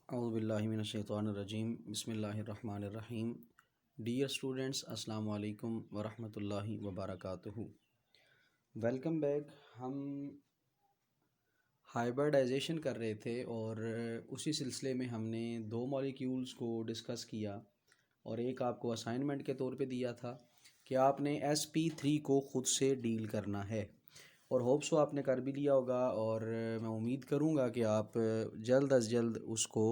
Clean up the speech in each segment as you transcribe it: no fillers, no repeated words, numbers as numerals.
औज़ुबिल्लाहिमिनश्शैतानिर्रजीम बिस्मिल्लाहिर्रहमानिर्रहीम। Dear students, अस्सलाम वालेकुम वरहमतुल्लाहि वबरकातुहू। Welcome back. हम हाइब्रिडाइजेशन कर रहे थे और उसी सिलसिले में हमने दो मॉलिक्यूल्स को डिस्कस किया और एक आपको असाइनमेंट के तौर पे दिया था कि आपने sp3 को ख़ुद से डील करना है और होप्स वो आपने कर भी लिया होगा और मैं उम्मीद करूँगा कि आप जल्द अज़ जल्द उसको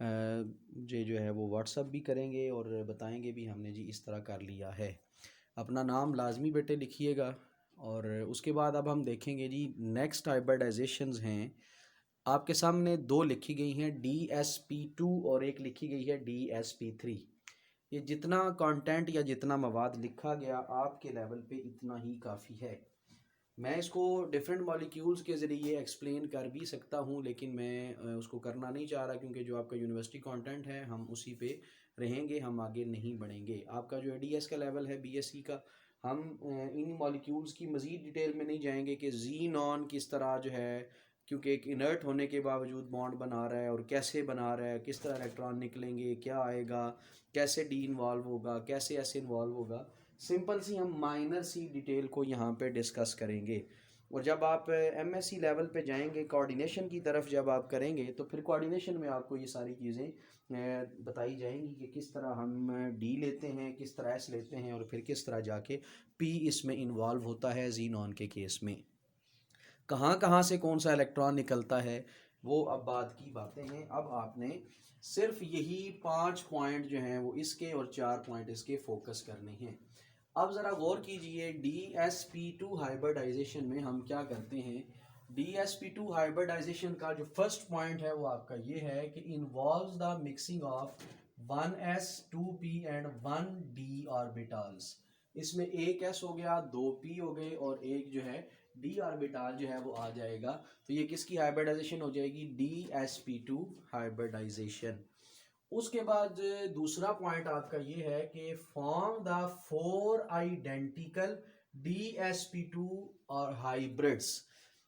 जो है वो व्हाट्सअप भी करेंगे और बताएंगे भी हमने जी इस तरह कर लिया है। अपना नाम लाजमी बेटे लिखिएगा। और उसके बाद अब हम देखेंगे जी नेक्स्ट हाइब्रिडाइजेशंस हैं। आपके सामने दो लिखी गई हैं DSP2 और एक लिखी गई है DSP3। ये जितना कंटेंट या जितना मवाद लिखा गया आपके लेवल पे इतना ही काफ़ी है। मैं इसको डिफरेंट मॉलिक्यूल्स के ज़रिए एक्सप्लेन कर भी सकता हूँ, लेकिन मैं उसको करना नहीं चाह रहा क्योंकि जो आपका यूनिवर्सिटी कंटेंट है हम उसी पे रहेंगे, हम आगे नहीं बढ़ेंगे। आपका जो एडीएस का लेवल है बीएससी का, हम इन मॉलिक्यूल्स की मज़ीद डिटेल में नहीं जाएंगे कि ज़ीनॉन किस तरह जो है, क्योंकि एक इनर्ट होने के बावजूद बॉन्ड बना रहा है और कैसे बना रहा है, किस तरह इलेक्ट्रॉन निकलेंगे, क्या आएगा, कैसे डी इन्वॉल्व होगा, कैसे एस इन्वॉल्व होगा। सिंपल सी हम माइनर सी डिटेल को यहाँ पे डिस्कस करेंगे। और जब आप एमएससी लेवल पे जाएंगे, कोऑर्डिनेशन की तरफ जब आप करेंगे, तो फिर कोऑर्डिनेशन में आपको ये सारी चीज़ें बताई जाएंगी कि किस तरह हम डी लेते हैं, किस तरह एस लेते हैं और फिर किस तरह जाके पी इसमें इन्वॉल्व होता है जीनॉन के केस में। कहाँ कहाँ से कौन सा इलेक्ट्रॉन निकलता है वो अब बाद की बातें हैं। अब आपने सिर्फ यही 5 पॉइंट जो हैं वो इसके और 4 पॉइंट इसके फोकस करने हैं। अब ज़रा गौर कीजिए, DSP2 हाइब्रिडाइजेशन में हम क्या करते हैं। DSP2 हाइब्रिडाइजेशन का जो फर्स्ट पॉइंट है वो आपका ये है कि involves the mixing of 1s 2p and 1d orbitals. इसमें एक s हो गया, 2p हो गए और एक जो है d ऑर्बिटल जो है वो आ जाएगा। तो ये किसकी हाइब्रिडाइजेशन हो जाएगी? DSP2 hybridisation. उसके बाद दूसरा पॉइंट आपका ये है कि फॉर्म द 4 आइडेंटिकल DSP2 और हाइब्रिड्स।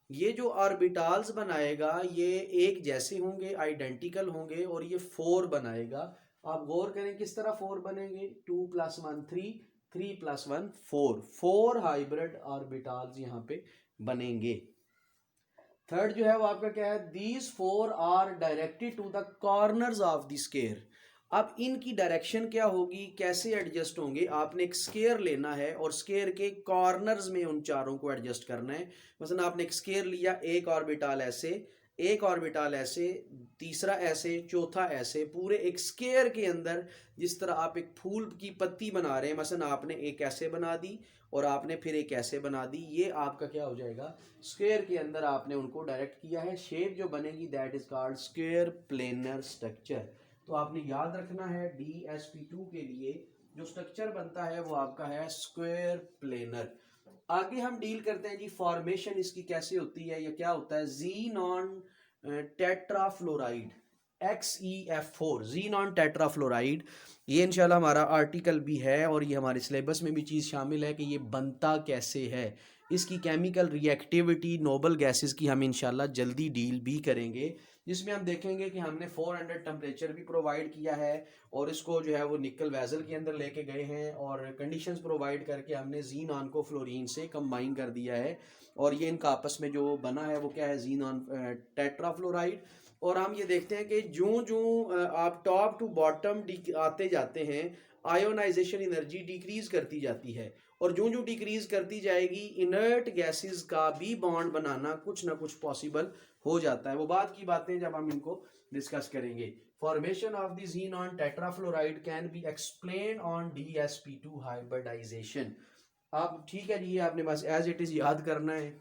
ये जो ऑर्बिटल्स बनाएगा ये एक जैसे होंगे, आइडेंटिकल होंगे और ये 4 बनाएगा। आप गौर करें किस तरह 4 बनेंगे। 2 + 1 3, 3 + 1 4, 4 हाइब्रिड ऑर्बिटल्स यहाँ पे बनेंगे। थर्ड जो है वो आपका क्या है? These 4 are directed to the corners of the square. अब इनकी डायरेक्शन क्या होगी, कैसे एडजस्ट होंगे? आपने एक स्केयर लेना है और स्केयर के कॉर्नर्स में उन चारों को एडजस्ट करना है। मसलन आपने एक स्केयर लिया, एक ऑर्बिटल ऐसे, एक ऑर्बिटल ऐसे, तीसरा ऐसे, चौथा ऐसे, पूरे एक स्केयर के अंदर जिस तरह आप एक फूल की पत्ती बना रहे हैं, मसलन आपने एक ऐसे बना दी और आपने फिर एक ऐसे बना दी। ये आपका क्या हो जाएगा? स्क्वायर के अंदर आपने उनको डायरेक्ट किया है। शेप जो बनेगी that is called square planar structure. तो आपने याद रखना है DSP2 के लिए जो स्ट्रक्चर बनता है वो आपका है स्क्वायर प्लेनर। आगे हम डील करते हैं जी फॉर्मेशन इसकी कैसे होती है या क्या होता है। Xenon tetrafluoride XeF4, xenon tetrafluoride, ये इंशाल्लाह हमारा आर्टिकल भी है और ये हमारे सिलेबस में भी चीज़ शामिल है कि ये बनता कैसे है। इसकी केमिकल रिएक्टिविटी नोबल गैसेस की हम इंशाल्लाह जल्दी डील भी करेंगे, जिसमें हम देखेंगे कि हमने 400 टेम्परेचर भी प्रोवाइड किया है और इसको जो है वो निकल वेजल के अंदर लेके गए हैं और कंडीशंस प्रोवाइड करके हमने ज़ीनॉन को फ्लोरीन से कंबाइन कर दिया है और ये इनका आपस में जो बना है वो क्या है? Xenon tetrafluoride. और हम ये देखते हैं कि जो जो आप टॉप टू बॉटम आते जाते हैं, आयोनाइजेशन एनर्जी डिक्रीज करती जाती है और जो जो डिक्रीज करती जाएगी इनर्ट गैसेस का भी बॉन्ड बनाना कुछ ना कुछ पॉसिबल हो जाता है। वो बात की बातें जब हम इनको डिस्कस करेंगे। Formation of the xenon tetrafluoride can be explain on DSP2 hybridisation. अब ठीक है जी, आपने बस एज इट इज़ याद करना है।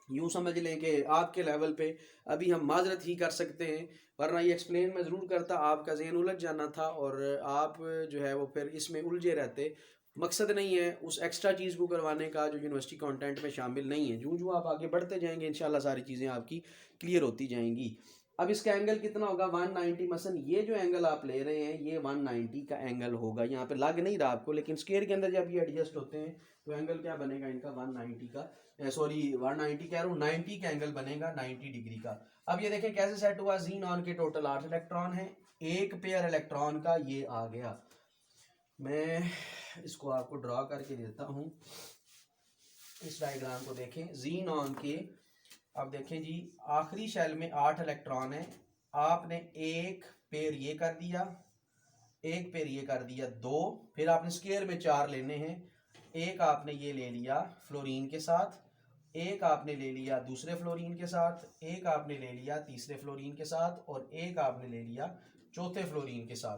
यूँ समझ लें कि आपके लेवल पे अभी हम माजरत ही कर सकते हैं, वरना ये एक्सप्लेन मैं ज़रूर करता, आपका जहन उलझ जाना था और आप जो है वो फिर इसमें उलझे रहते। मकसद नहीं है उस एक्स्ट्रा चीज़ को करवाने का जो यूनिवर्सिटी कंटेंट में शामिल नहीं है। जो जो आप आगे बढ़ते जाएंगे इंशाल्लाह सारी चीज़ें आपकी क्लियर होती जाएंगी। अब इसका एंगल कितना होगा? 190। मसलन ये जो एंगल आप ले रहे हैं ये 190 का एंगल होगा। यहाँ पे लग नहीं रहा आपको, लेकिन स्क्वायर के अंदर जब ये एडजस्ट होते हैं तो एंगल क्या बनेगा इनका? 190 का, सॉरी 190 कह रहा हूँ, 90 का एंगल बनेगा, 90 डिग्री का। अब ये देखें कैसे सेट हुआ, ज़ीनॉन के टोटल 8 इलेक्ट्रॉन हैं, एक पेयर इलेक्ट्रॉन का ये आ गया। मैं इसको आपको ड्रॉ करके देता हूँ, इस डायग्राम को देखें। ज़ीनॉन के अब देखें जी, आखिरी शेल में 8 इलेक्ट्रॉन है, आपने एक पेयर ये कर दिया, एक पेयर ये कर दिया 2, फिर आपने स्क्वायर में 4 लेने हैं। एक आपने ये ले लिया फ्लोरीन के साथ, एक आपने ले लिया दूसरे फ्लोरीन के साथ, एक आपने ले लिया तीसरे फ्लोरीन के साथ, और एक आपने ले लिया चौथे फ्लोरीन के साथ।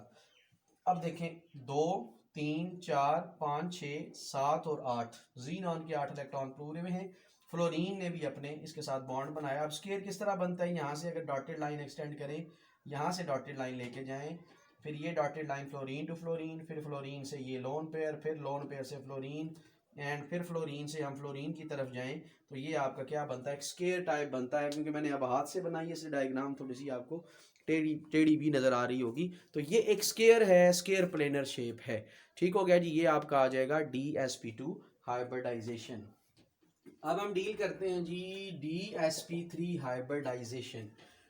अब देखें 2 3 4 5 6 7 और 8, ज़ीनॉन के 8 इलेक्ट्रॉन पूरे में हैं। फ्लोरीन ने भी अपने इसके साथ बॉन्ड बनाया। अब स्क्वायर किस तरह बनता है, यहाँ से अगर डॉटेड लाइन एक्सटेंड करें, यहाँ से डॉटेड लाइन लेके जाएं, फिर ये dotted line fluorine to fluorine, फिर फ्लोरीन से ये लोन पेयर, फिर लोन पेयर से फ्लोरीन, एंड फिर फ्लोरीन से हम फ्लोरीन की तरफ जाएं, तो ये आपका क्या बनता है, एक स्क्वायर टाइप बनता है। क्योंकि मैंने अब हाथ से बनाई है इस डायग्राम, थोड़ी सी आपको टेढ़ी टेढ़ी भी नज़र आ रही होगी, तो ये एक स्क्वायर है, स्क्वायर प्लेनर शेप है। ठीक हो गया जी, ये आपका आ जाएगा DsP2 हाइब्रिडाइजेशन। अब हम डील करते हैं जी DsP3 हाइब्रिडाइजेशन।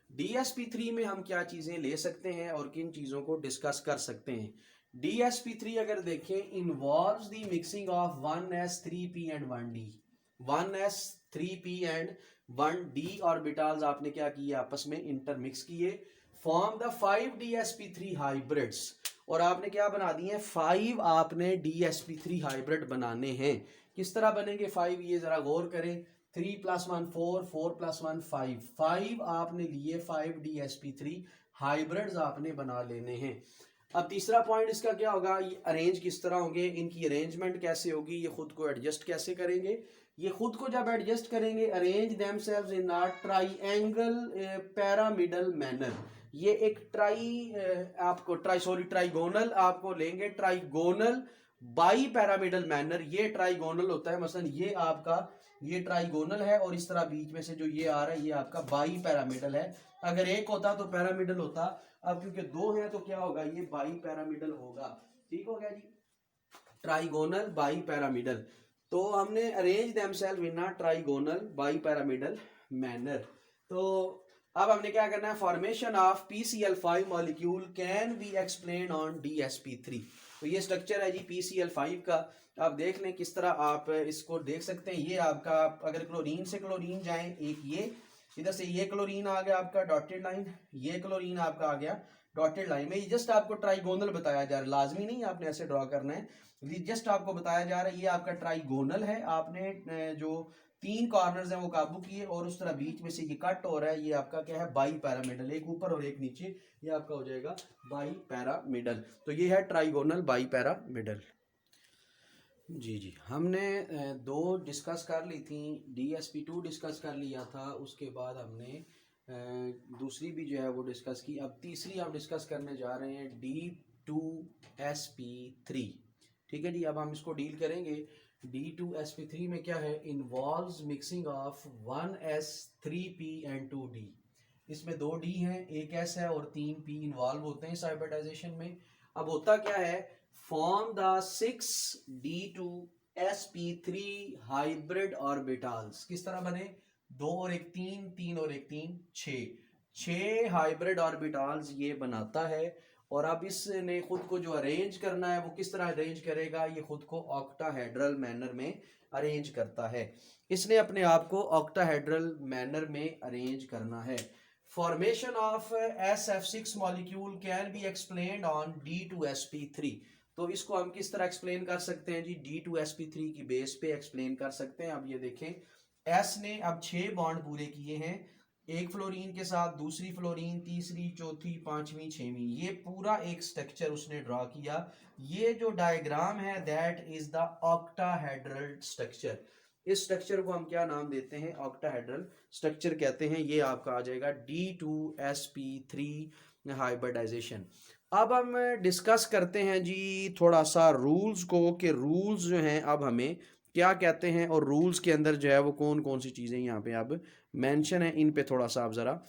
DsP3 में हम क्या चीज़ें ले सकते हैं और किन चीज़ों को डिस्कस कर सकते हैं। DsP3 अगर देखें, involves the mixing of 1s3p and 1d, 1s3p and 1d orbitals आपने क्या किए, आपस में इंटरमिक्स किए, फॉर्म द 5 DsP3 हाइब्रिड्स, और आपने क्या बना दिए हैं, 5 आपने DsP3 हाइब्रिड बनाने हैं। किस तरह बनेंगे 5, ये जरा गौर करें। 3 + 1 4, 4 + 1 5, 5 आपने लिए, 5 DsP3 हाइब्रिड्स आपने बना लेने हैं। अब तीसरा पॉइंट इसका क्या होगा, ये अरेंज किस तरह होंगे, इनकी अरेंजमेंट कैसे होगी, ये खुद को एडजस्ट कैसे करेंगे। ये खुद को जब एडजस्ट करेंगे, अरेंज देमसेल्व्स इन अ ट्राइएंगल पैरामिडल मैनर, ये एक ट्राइगोनल आपको लेंगे, ट्राइगोनल बाई पैरामिडल मैनर। ये ट्राइगोनल होता है, मसलन ये आपका ये ट्राइगोनल है, और इस तरह बीच में से जो ये आ रहा है ये आपका बाई पैरामिडल है। अगर एक होता तो पैरामिडल होता, अब क्योंकि 2 है तो क्या होगा, ये बाई पैरामिडल होगा। ठीक हो गया जी, ट्राइगोनल बाई पैरामिडल। तो हमने arrange themselves in a trigonal bipyramidal manner. तो अब हमने क्या करना है, formation of PCl5 molecule can be explain on DsP3। तो ये स्ट्रक्चर है जी PCl5 का। आप देख लें किस तरह आप इसको देख सकते हैं। ये आपका, अगर क्लोरीन से क्लोरीन जाएं, एक ये इधर से ये क्लोरीन आ गया आपका डॉटेड लाइन, ये क्लोरीन आपका आ गया डॉटेड लाइन में। ये जस्ट आपको ट्राइगोनल बताया जा रहा है, लाजमी नहीं आपने ऐसे ड्रॉ करना है, ये जस्ट आपको बताया जा रहा है। ये आपका ट्राइगोनल है, आपने जो 3 कॉर्नर्स हैं वो काबू किए, और उस तरह बीच में से ये कट हो रहा है, ये आपका क्या है, बाई पैरामिडल, एक ऊपर और एक नीचे, ये आपका हो जाएगा बाई पैरामिडल। तो ये है ट्राइगोनल बाई पैरामिडल। जी जी, हमने 2 डिस्कस कर ली थी, DsP2 डिस्कस कर लिया था, उसके बाद हमने दूसरी भी जो है वो डिस्कस की। अब तीसरी आप डिस्कस करने जा रहे हैं D2sP3। ठीक है जी, अब हम इसको डील करेंगे। D2sP3 में क्या है, involves mixing of 1s3p and 2d। इसमें 2d हैं, एक s है, और 3p इन्वॉल्व होते हैं इस हाइब्रिडाइजेशन में। अब होता क्या है, form the 6D2sP3 hybrid orbitals. किस तरह बने, 2 और 1 3, 3 और 1 3, 6 हाइब्रिड ऑर्बिटल्स ये बनाता है। और अब इसने खुद को जो अरेंज करना है वो किस तरह अरेंज करेगा, ये खुद को ऑक्टाहेड्रल मैनर में अरेंज करता है। इसने अपने आप को ऑक्टाहेड्रल मैनर में अरेंज करना है। Formation of SF6 molecule can be explained on D2sP3। तो इसको हम किस तरह एक्सप्लेन कर सकते हैं जी, D2sP3 की बेस पे एक्सप्लेन कर सकते हैं। अब ये देखें, S ने अब 6 बॉन्ड पूरे किए हैं, एक फ्लोरीन के साथ, दूसरी फ्लोरीन, तीसरी, चौथी, पांचवी, छठवीं, ये पूरा एक स्ट्रक्चर उसने ड्रॉ किया। ये जो डायग्राम है that is the octahedral structure. इस स्ट्रक्चर को हम क्या नाम देते हैं, ऑक्टाहेड्रल स्ट्रक्चर कहते हैं। ये आपका आ जाएगा D2sP3 हाइब्रिडाइजेशन। अब हम डिस्कस करते हैं जी थोड़ा सा रूल्स को, कि रूल्स जो हैं अब हमें क्या कहते हैं, और रूल्स के अंदर जो है वो कौन कौन सी चीज़ें यहाँ पे अब मेंशन है, इन पे थोड़ा सा आप ज़रा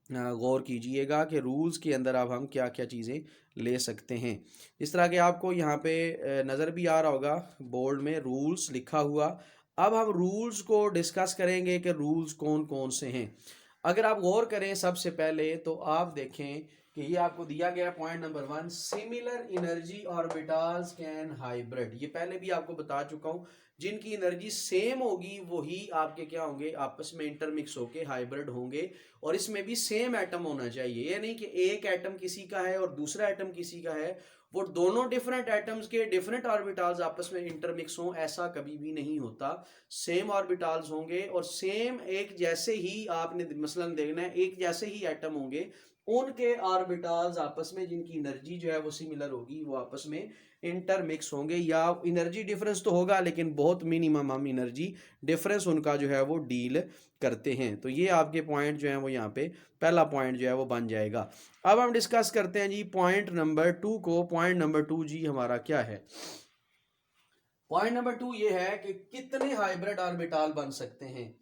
गौर कीजिएगा कि रूल्स के अंदर अब हम क्या क्या चीज़ें ले सकते हैं। इस तरह के आपको यहाँ पे नज़र भी आ रहा होगा बोर्ड में रूल्स लिखा हुआ। अब हम रूल्स को डिस्कस करेंगे कि रूल्स कौन कौन से हैं। अगर आप गौर करें सबसे पहले तो आप देखें कि ये आपको दिया गया point number 1, similar energy orbitals can hybrid. ये पहले भी आपको बता चुका हूं, जिनकी एनर्जी सेम होगी वही आपके क्या होंगे, आपस में इंटरमिक्स होके हाइब्रिड होंगे। और इसमें भी सेम एटम होना चाहिए, ये नहीं कि एक एटम किसी का है और दूसरा एटम किसी का है, वो दोनों डिफरेंट एटम्स के डिफरेंट ऑर्बिटल्स आपस में इंटरमिक्स हों, ऐसा कभी भी नहीं होता। सेम ऑर्बिटल्स होंगे और सेम एक जैसे ही आपने मसलन देखना है, एक जैसे ही एटम होंगे, उनके ऑर्बिटल्स आपस में जिनकी एनर्जी जो है वो सिमिलर होगी, वो आपस में इंटरमिक्स होंगे। या एनर्जी डिफरेंस तो होगा लेकिन बहुत मिनिमम हम एनर्जी डिफरेंस उनका जो है वो डील करते हैं। तो ये आपके पॉइंट जो है वो यहाँ पे पहला पॉइंट जो है वो बन जाएगा। अब हम डिस्कस करते हैं जी पॉइंट नंबर 2 को। पॉइंट नंबर 2 जी हमारा क्या है? पॉइंट नंबर 2 ये है कि कितने हाइब्रिड ऑर्बिटल बन सकते हैं।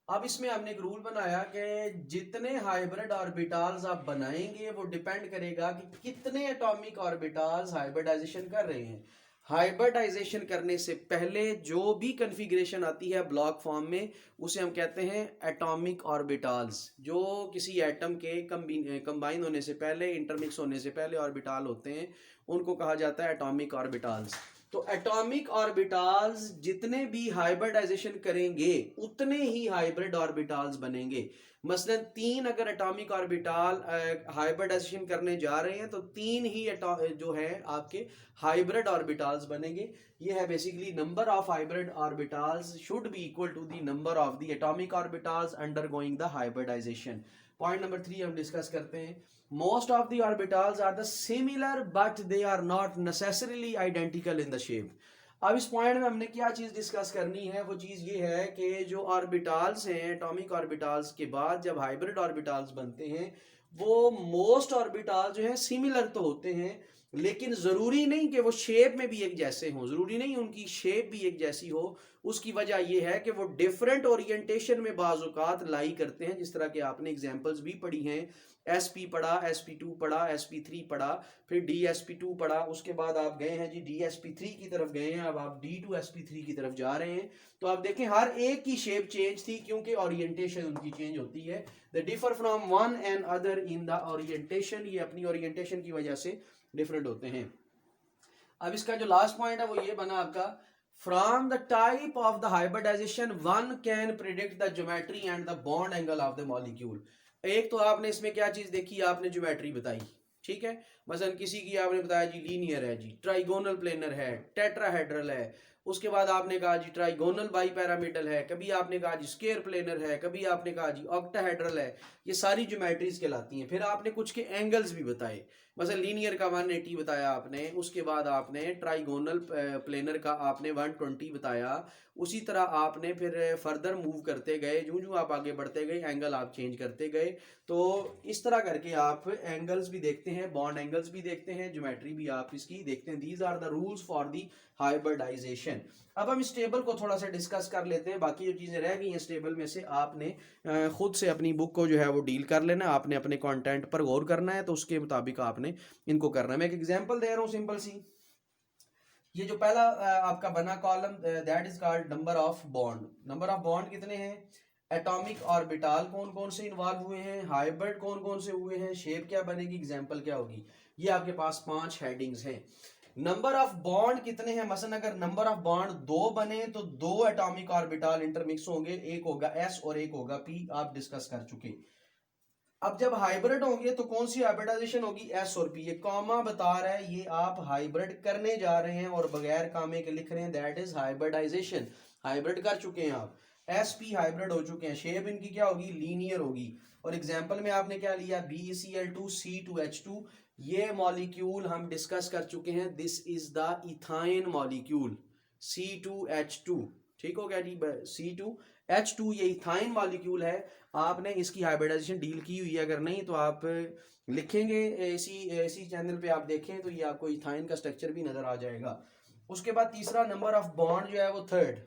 अब इसमें हमने एक रूल बनाया कि जितने हाइब्रिड ऑर्बिटल्स आप बनाएंगे वो डिपेंड करेगा कि कितने एटॉमिक ऑर्बिटल्स हाइब्रिडाइजेशन कर रहे हैं। हाइब्रिडाइजेशन करने से पहले जो भी कन्फिग्रेशन आती है ब्लॉक फॉर्म में, उसे हम कहते हैं एटॉमिक ऑर्बिटल्स। जो किसी एटम के कंबाइन होने से पहले, इंटरमिक्स होने से पहले ऑर्बिटल होते हैं, उनको कहा जाता है एटॉमिक ऑर्बिटल्स। तो एटॉमिक ऑर्बिटल्स जितने भी हाइब्रिडाइजेशन करेंगे उतने ही हाइब्रिड ऑर्बिटल्स बनेंगे। मसलन 3 अगर एटॉमिक ऑर्बिटल हाइब्रिडाइजेशन करने जा रहे हैं तो 3 ही जो है आपके हाइब्रिड ऑर्बिटल्स बनेंगे। ये है basically number of hybrid orbitals should be equal to the number of the atomic orbitals undergoing the hybridisation. Point number 3 हम डिस्कस करते हैं। Most of the orbitals are the similar but they are not necessarily identical in the shape. अब इस point में हमने क्या चीज discuss करनी है, वो चीज ये है कि जो ऑर्बिटल्स हैं, एटॉमिक ऑर्बिटल्स के बाद जब हाइब्रिड ऑर्बिटल्स बनते हैं, वो मोस्ट ऑर्बिटल जो है सिमिलर तो होते हैं, लेकिन जरूरी नहीं कि वो शेप में भी एक जैसे हों, जरूरी नहीं उनकी शेप भी एक जैसी हो। उसकी वजह यह है कि वो डिफरेंट ओरिएंटेशन में बाजुकात लाई करते हैं, जिस तरह के आपने एग्जांपल्स भी पढ़ी हैं। SP पढ़ा, SP2 पढ़ा, SP3 पढ़ा, फिर DSP2 पढ़ा, उसके बाद आप गए हैं जी DSP3 की तरफ गए हैं, अब आप D2SP3 की तरफ जा रहे हैं। तो आप देखें हर एक की शेप चेंज थी क्योंकि ओरिएंटेशन उनकी चेंज होती है। The differ from one and other in the orientation, ये अपनी ओरिएंटेशन की वजह से डिफरेंट होते हैं। अब इसका जो लास्ट पॉइंट है वो ये बना आपका, from the type of the hybridisation one can predict the geometry and the bond angle of the molecule. एक तो आपने इसमें क्या चीज देखी, आपने ज्योमेट्री बताई, ठीक है। मसलन किसी की आपने बताया जी लीनियर है, जी ट्राइगोनल प्लेनर है, टेट्राहेड्रल है। उसके बाद आपने कहा जी ट्राइगोनल बाईपैरामिडल है, कभी आपने कहा जी स्क्वायर प्लेनर है, कभी आपने कहा जी ऑक्टाहेड्रल है। ये सारी ज्योमेट्रीज कहलाती हैं। फिर आपने कुछ के एंगल्स भी बताए, मतलब लीनियर का 180 बताया आपने, उसके बाद आपने ट्राइगोनल प्लेनर का आपने 120 बताया। उसी तरह आपने फिर फर्दर मूव करते गए, जो जो आप आगे बढ़ते गए एंगल आप चेंज करते गए। तो इस तरह करके आप एंगल्स भी देखते हैं, बॉन्ड एंगल्स भी देखते हैं, ज्योमेट्री भी आप इसकी देखते हैं। These are the rules for the hybridisation. अब हम इस टेबल को थोड़ा सा डिस्कस कर लेते हैं। बाकी जो चीज़ें रह गई हैं इस टेबल में से आपने खुद से अपनी बुक को जो है वो डील कर लेना, आपने अपने कंटेंट पर गौर करना है, तो उसके मुताबिक आपने इनको करना है। मैं एक एग्जांपल दे रहा हूँ सिंपल सी। ये जो पहला आपका बना column, that is called number of bond. Number of bond कितने हैं, एटॉमिक ऑर्बिटल कौन कौन से इन्वॉल्व हुए हैं, हाइब्रिड कौन कौन से हुए हैं, शेप क्या बनेगी, एग्जांपल क्या होगी। ये आपके पास 5 हेडिंग्स हैं। नंबर ऑफ बॉन्ड कितने हैं, मसलन अगर नंबर ऑफ बॉन्ड 2 बने तो 2 एटॉमिक ऑर्बिटल इंटरमिक्स होंगे, एक होगा S और एक होगा P, आप डिस्कस कर चुके। अब जब हाइब्रिड होंगे तो कौन सी हाइब्रिडाइजेशन होगी, S और P। ये कॉमा बता रहा है ये आप हाइब्रिड करने जा रहे हैं और बगैर कामे के लिख रहे हैं, दैट इज हाइब्रिडाइजेशन। हाइब्रिड कर चुके हैं आप, SP हाइब्रिड हो चुके हैं। शेप इनकी क्या होगी, लीनियर होगी। और एग्जांपल में आपने क्या लिया, BeCl2 C2H2। ये मॉलिक्यूल हम डिस्कस कर चुके हैं, this is the ethyne molecule C2H2। ठीक हो गया जी, C2H2 ये इथाइन मॉलिक्यूल है। आपने इसकी हाइब्रिडाइजेशन डील की हुई है, अगर नहीं तो आप लिखेंगे इसी चैनल पे आप देखें तो ये आपको इथाइन का स्ट्रक्चर भी नजर आ जाएगा। उसके बाद तीसरा नंबर ऑफ बॉन्ड जो है वो 3rd।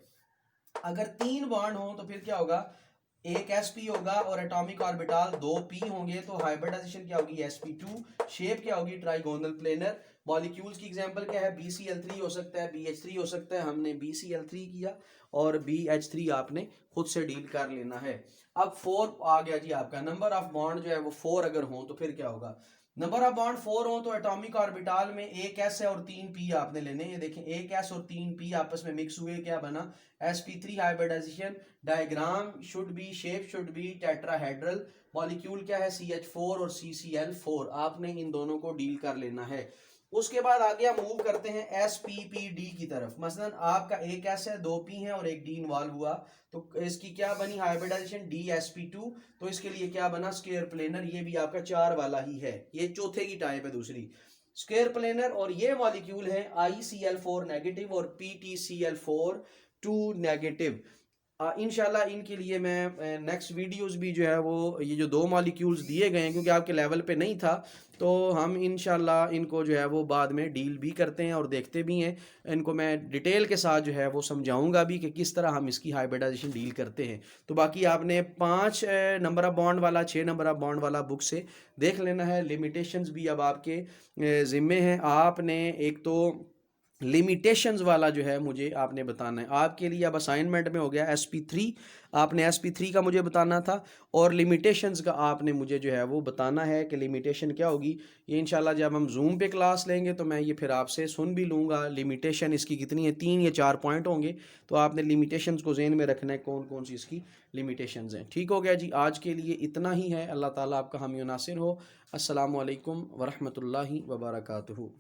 अगर 3 बॉन्ड हो तो फिर क्या होगा, एक sp होगा और एटॉमिक ऑर्बिटल 2p होंगे, तो हाइब्रिडाइजेशन क्या होगी sp2, शेप क्या होगी ट्राइगोनल प्लेनर। मॉलिक्यूल्स की एग्जांपल क्या है, BCl3 हो सकता है, BH3 हो सकता है, हमने BCl3 किया और BH3 आपने खुद से डील कर लेना है। अब 4 आ गया जी आपका, नंबर ऑफ बॉन्ड जो है वो 4 अगर हो तो फिर क्या होगा, नंबर ऑफ बॉन्ड 4 हो तो एटॉमिक ऑर्बिटल में एक s है और 3p आपने लेने, ये देखें एक s और 3p आपस में मिक्स हुए, क्या बना sp3 hybridisation. Diagram should be, shape should be tetrahedral. Molecule क्या है CH4 और CCl4, आपने इन दोनों को डील कर लेना है। उसके बाद आगे हम मूव करते हैं SPPD की तरफ। मसलन आपका एक S है, 2P है और एक D इन्वॉल्व हुआ, तो इसकी क्या बनी हाइब्रिडाइजेशन DsP2। तो इसके लिए क्या बना स्क्वायर प्लेनर, ये भी आपका 4 वाला ही है, ये चौथे की टाइप है दूसरी स्क्वायर प्लेनर। और ये मॉलिक्यूल है ICl4 नेगेटिव और PTCl4 2 नेगेटिव। इंशाल्लाह इनके लिए मैं नेक्स्ट वीडियोस भी जो है वो ये जो दो मॉलिक्यूल्स दिए गए हैं क्योंकि आपके लेवल पे नहीं था, तो हम इंशाल्लाह इनको जो है वो बाद में डील भी करते हैं और देखते भी हैं। इनको मैं डिटेल के साथ जो है वो समझाऊंगा भी कि किस तरह हम इसकी हाइब्रिडाइजेशन डील करते हैं। तो बाकी आपने 5 नंबर ऑफ बॉन्ड वाला 6 नंबर ऑफ बॉन्ड वाला बुक से देख लेना है। लिमिटेशंस भी अब आपके ज़िम्मे हैं। आपने एक तो लिमिटेशंस वाला जो है मुझे आपने बताना है, आपके लिए अब असाइनमेंट में हो गया SP3, आपने SP3 का मुझे बताना था और लिमिटेशंस का आपने मुझे जो है वो बताना है कि लिमिटेशन क्या होगी। ये इंशाल्लाह जब हम जूम पे क्लास लेंगे तो मैं ये फिर आपसे सुन भी लूँगा लिमिटेशन इसकी कितनी है, 3 या 4 पॉइंट होंगे, तो आपने लिमिटेशंस को ज़हन में रखना है कौन कौन सी इसकी लिमिटेशंस हैं। ठीक हो गया जी, आज के लिए इतना ही है। अल्लाह ताला आपका हामी नासिर हो। अस्सलामु अलैकुम वरहमतुल्लाहि वबरकातुहू।